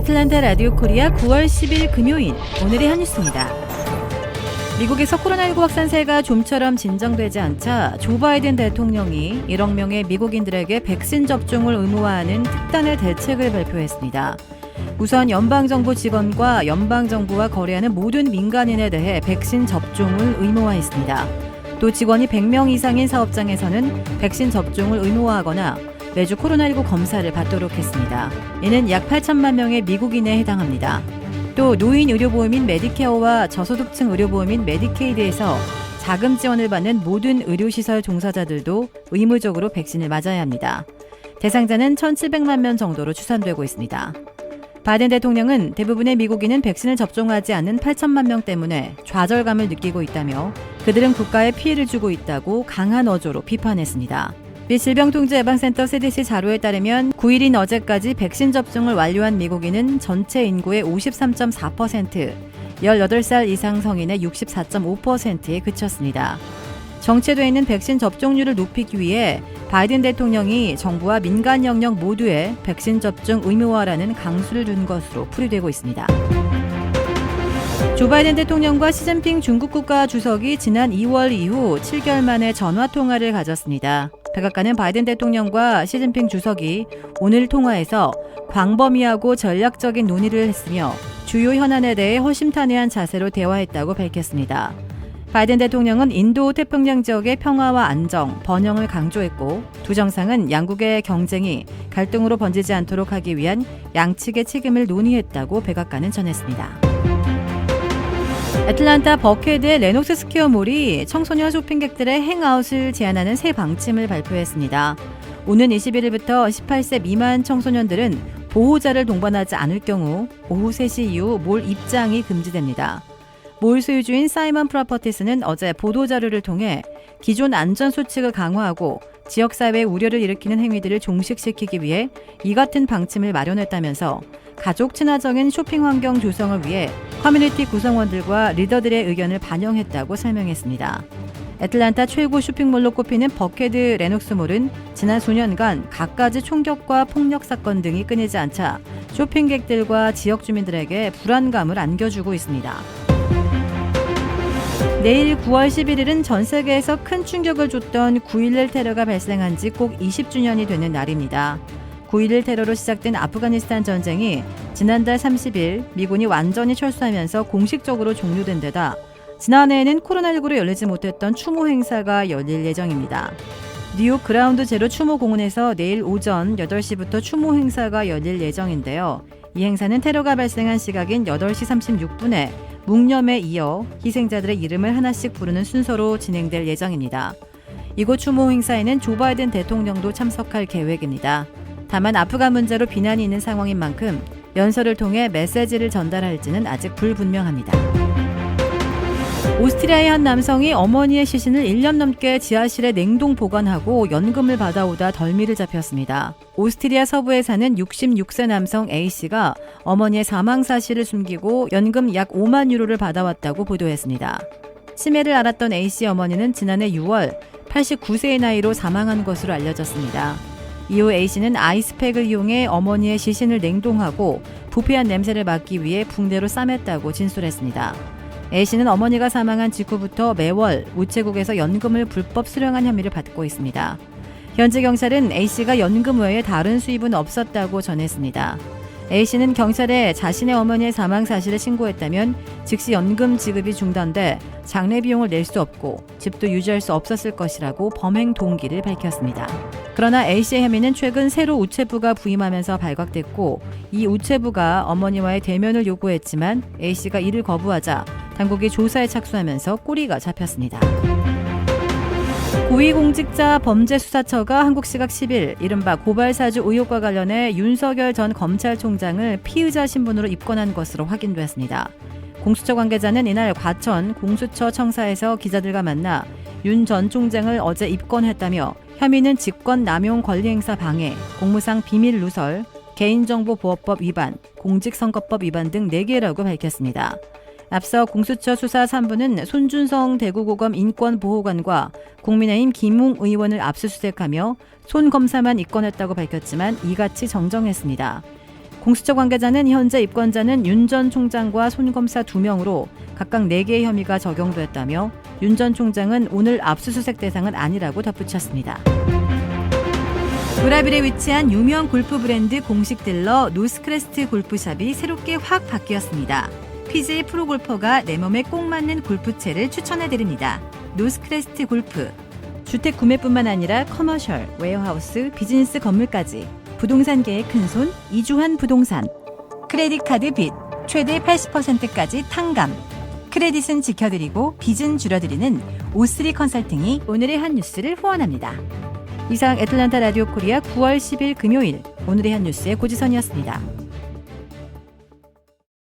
애틀란타 라디오 코리아 9월 10일 금요일 오늘의 한 뉴스입니다. 미국에서 코로나19 확산세가 좀처럼 진정되지 않자 조 바이든 대통령이 1억 명의 미국인들에게 백신 접종을 의무화하는 특단의 대책을 발표했습니다. 우선 연방정부 직원과 연방정부와 거래하는 모든 민간인에 대해 백신 접종을 의무화했습니다. 또 직원이 100명 이상인 사업장에서는 백신 접종을 의무화하거나 매주 코로나19 검사를 받도록 했습니다. 이는 약 8천만 명의 미국인에 해당합니다. 또 노인 의료보험인 메디케어와 저소득층 의료보험인 메디케이드에서 자금 지원을 받는 모든 의료시설 종사자들도 의무적으로 백신을 맞아야 합니다. 대상자는 1,700만 명 정도로 추산되고 있습니다. 바이든 대통령은 대부분의 미국인은 백신을 접종하지 않는 8천만 명 때문에 좌절감을 느끼고 있다며 그들은 국가에 피해를 주고 있다고 강한 어조로 비판했습니다. 미 질병통제예방센터 CDC 자료에 따르면 9일인 어제까지 백신 접종을 완료한 미국인은 전체 인구의 53.4%, 18살 이상 성인의 64.5%에 그쳤습니다. 정체되어 있는 백신 접종률을 높이기 위해 바이든 대통령이 정부와 민간 영역 모두에 백신 접종 의무화라는 강수를 둔 것으로 풀이되고 있습니다. 조 바이든 대통령과 시진핑 중국 국가 주석이 지난 2월 이후 7개월 만에 전화통화를 가졌습니다. 백악관은 바이든 대통령과 시진핑 주석이 오늘 통화에서 광범위하고 전략적인 논의를 했으며 주요 현안에 대해 허심탄회한 자세로 대화했다고 밝혔습니다. 바이든 대통령은 인도 태평양 지역의 평화와 안정, 번영을 강조했고 두 정상은 양국의 경쟁이 갈등으로 번지지 않도록 하기 위한 양측의 책임을 논의했다고 백악관은 전했습니다. 애틀란타 버케드의 레녹스 스퀘어몰이 청소년 쇼핑객들의 행아웃을 제한하는 새 방침을 발표했습니다. 오는 21일부터 18세 미만 청소년들은 보호자를 동반하지 않을 경우 오후 3시 이후 몰 입장이 금지됩니다. 몰 소유주인 사이먼 프로퍼티스는 어제 보도자료를 통해 기존 안전수칙을 강화하고 지역사회에 우려를 일으키는 행위들을 종식시키기 위해 이 같은 방침을 마련했다면서 가족 친화적인 쇼핑 환경 조성을 위해 커뮤니티 구성원들과 리더들의 의견을 반영했다고 설명했습니다. 애틀란타 최고 쇼핑몰로 꼽히는 버케드 레녹스몰은 지난 수년간 갖가지 총격과 폭력 사건 등이 끊이지 않자 쇼핑객들과 지역 주민들에게 불안감을 안겨주고 있습니다. 내일 9월 11일은 전 세계에서 큰 충격을 줬던 9.11 테러가 발생한 지 꼭 20주년이 되는 날입니다. 9.11 테러로 시작된 아프가니스탄 전쟁이 지난달 30일 미군이 완전히 철수하면서 공식적으로 종료된 데다 지난해에는 코로나19로 열리지 못했던 추모 행사가 열릴 예정입니다. 뉴욕 그라운드 제로 추모 공원에서 내일 오전 8시부터 추모 행사가 열릴 예정인데요. 이 행사는 테러가 발생한 시각인 8시 36분에 묵념에 이어 희생자들의 이름을 하나씩 부르는 순서로 진행될 예정입니다. 이곳 추모 행사에는 조 바이든 대통령도 참석할 계획입니다. 다만 아프간 문제로 비난이 있는 상황인 만큼 연설을 통해 메시지를 전달할지는 아직 불분명합니다. 오스트리아의 한 남성이 어머니의 시신을 1년 넘게 지하실에 냉동 보관하고 연금을 받아오다 덜미를 잡혔습니다. 오스트리아 서부에 사는 66세 남성 A씨가 어머니의 사망 사실을 숨기고 연금 약 5만 유로를 받아왔다고 보도했습니다. 치매를 앓았던 A씨 어머니는 지난해 6월 89세의 나이로 사망한 것으로 알려졌습니다. 이후 A씨는 아이스팩을 이용해 어머니의 시신을 냉동하고 부패한 냄새를 막기 위해 붕대로 싸맸다고 진술했습니다. A씨는 어머니가 사망한 직후부터 매월 우체국에서 연금을 불법 수령한 혐의를 받고 있습니다. 현지 경찰은 A씨가 연금 외에 다른 수입은 없었다고 전했습니다. A씨는 경찰에 자신의 어머니의 사망 사실을 신고했다면 즉시 연금 지급이 중단돼 장례 비용을 낼 수 없고 집도 유지할 수 없었을 것이라고 범행 동기를 밝혔습니다. 그러나 A씨의 혐의는 최근 새로 우체부가 부임하면서 발각됐고 이 우체부가 어머니와의 대면을 요구했지만 A씨가 이를 거부하자 당국이 조사에 착수하면서 꼬리가 잡혔습니다. 고위공직자 범죄수사처가 한국 시각 10일 이른바 고발사주 의혹과 관련해 윤석열 전 검찰총장을 피의자 신분으로 입건한 것으로 확인됐습니다. 공수처 관계자는 이날 과천 공수처 청사에서 기자들과 만나 윤 전 총장을 어제 입건했다며 혐의는 직권남용 권리행사 방해, 공무상 비밀 누설, 개인정보보호법 위반, 공직선거법 위반 등 4개라고 밝혔습니다. 앞서 공수처 수사 3부는 손준성 대구고검 인권보호관과 국민의힘 김웅 의원을 압수수색하며 손 검사만 입건했다고 밝혔지만 이같이 정정했습니다. 공수처 관계자는 현재 입건자는 윤 전 총장과 손 검사 2명으로 각각 4개의 혐의가 적용됐다며 윤 전 총장은 오늘 압수수색 대상은 아니라고 덧붙였습니다. 도라빌에 위치한 유명 골프 브랜드 공식 딜러 노스크레스트 골프샵이 새롭게 확 바뀌었습니다. PGA 프로골퍼가 내 몸에 꼭 맞는 골프채를 추천해드립니다. 노스크레스트 골프. 주택 구매뿐만 아니라 커머셜, 웨어하우스, 비즈니스 건물까지 부동산계의 큰손 이주환 부동산. 크레딧 카드 빚 최대 80%까지 탕감. 크레딧은 지켜드리고 빚은 줄여드리는 O3 컨설팅이 오늘의 한 뉴스를 후원합니다. 이상 애틀란타 라디오 코리아 9월 10일 금요일 오늘의 한 뉴스의 고지선이었습니다.